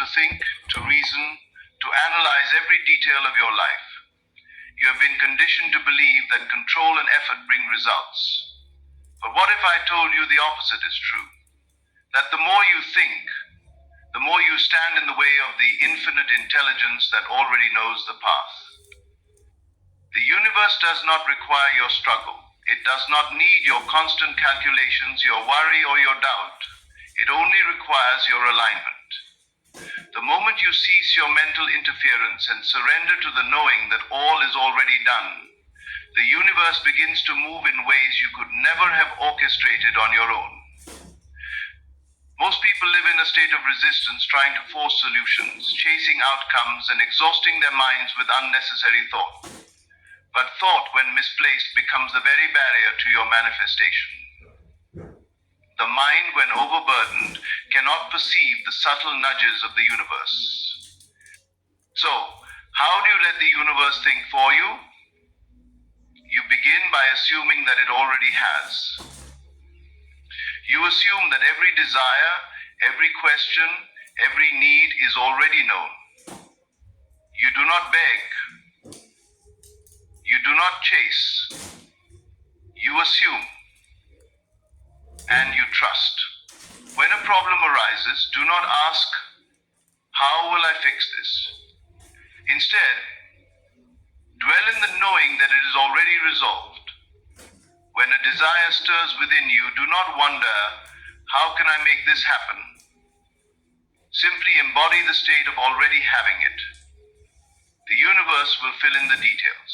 to think, to reason, to analyze every detail of your life. You have been conditioned to believe that control and effort bring results. But what if I told you the opposite is true? That the more you think, the more you stand in the way of the infinite intelligence that already knows the path. The universe does not require your struggle. It does not need your constant calculations, your worry, or your doubt. It only requires your alignment. The moment you cease your mental interference and surrender to the knowing that all is already done, the universe begins to move in ways you could never have orchestrated on your own. Most people live in a state of resistance, trying to force solutions, chasing outcomes, and exhausting their minds with unnecessary thought. But thought, when misplaced, becomes the very barrier to your manifestation. The mind, when overburdened, cannot perceive the subtle nudges of the universe. So, how do you let the universe think for you? You begin by assuming that it already has. You assume that every desire, every question, every need is already known. You do not beg. You do not chase. You assume. And you trust. When a problem arises, do not ask, how will I fix this? Instead, dwell in the knowing that it is already resolved. When a desire stirs within you, do not wonder, how can I make this happen? Simply embody the state of already having it. The universe will fill in the details.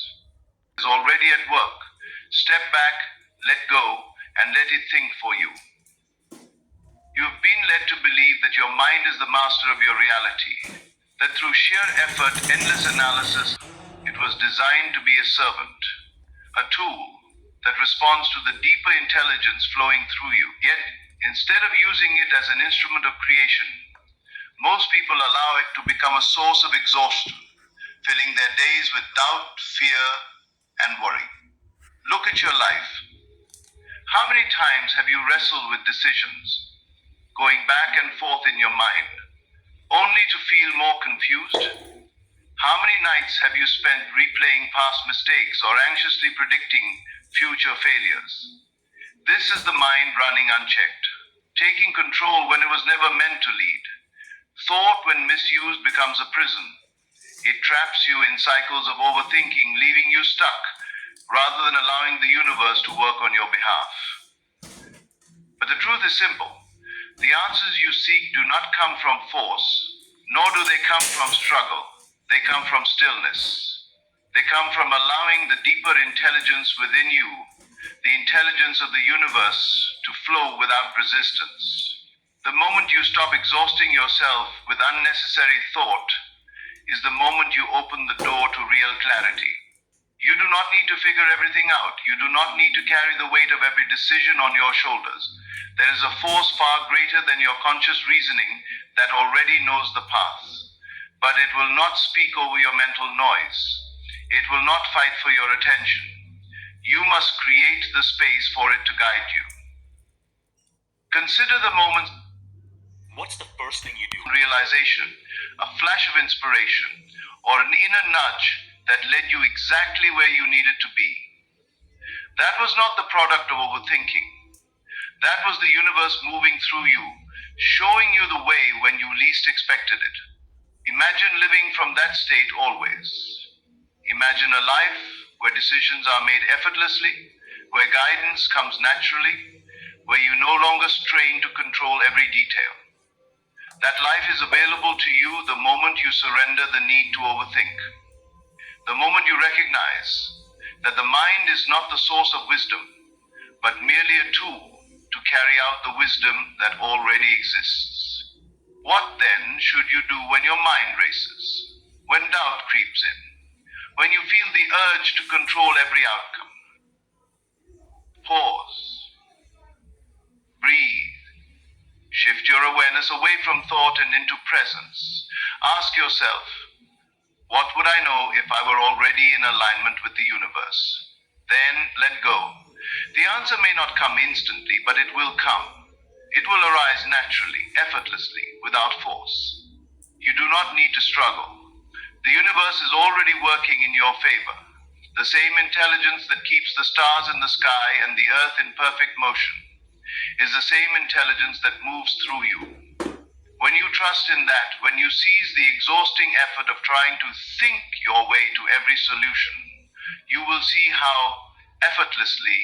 It is already at work. Step back, let go, and let it think for you. You have been led to believe that your mind is the master of your reality, that through sheer effort, endless analysis, it was designed to be a servant, a tool that responds to the deeper intelligence flowing through you. Yet, instead of using it as an instrument of creation, most people allow it to become a source of exhaustion, filling their days with doubt, fear, and worry. Look at your life. How many times have you wrestled with decisions, going back and forth in your mind, only to feel more confused? How many nights have you spent replaying past mistakes or anxiously predicting future failures? This is the mind running unchecked, taking control when it was never meant to lead. Thought, when misused, becomes a prison. It traps you in cycles of overthinking, leaving you stuck, rather than allowing the universe to work on your behalf. But the truth is simple. The answers you seek do not come from force, nor do they come from struggle. They come from stillness. They come from allowing the deeper intelligence within you, the intelligence of the universe, to flow without resistance. The moment you stop exhausting yourself with unnecessary thought is the moment you open the door to real clarity. You do not need to figure everything out. You do not need to carry the weight of every decision on your shoulders. There is a force far greater than your conscious reasoning that already knows the path. But it will not speak over your mental noise. It will not fight for your attention. You must create the space for it to guide you. Consider the moments. What's the first thing you do? Realization, a flash of inspiration, or an inner nudge that led you exactly where you needed to be. That was not the product of overthinking. That was the universe moving through you, showing you the way when you least expected it. Imagine living from that state always. Imagine a life where decisions are made effortlessly, where guidance comes naturally, where you no longer strain to control every detail. That life is available to you the moment you surrender the need to overthink. The moment you recognize that the mind is not the source of wisdom, but merely a tool to carry out the wisdom that already exists. What then should you do when your mind races, when doubt creeps in, when you feel the urge to control every outcome? Pause. Breathe. Shift your awareness away from thought and into presence. Ask yourself, what would I know if I were already in alignment with the universe? Then let go. The answer may not come instantly, but it will come. It will arise naturally, effortlessly, without force. You do not need to struggle. The universe is already working in your favor. The same intelligence that keeps the stars in the sky and the earth in perfect motion is the same intelligence that moves through you. When you trust in that, when you cease the exhausting effort of trying to think your way to every solution, you will see how effortlessly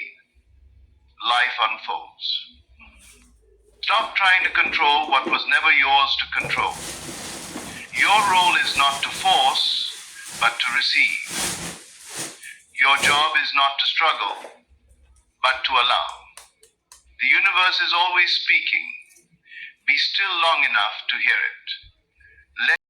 life unfolds. Stop trying to control what was never yours to control. Your role is not to force, but to receive. Your job is not to struggle, but to allow. The universe is always speaking. Be still long enough to hear it. Let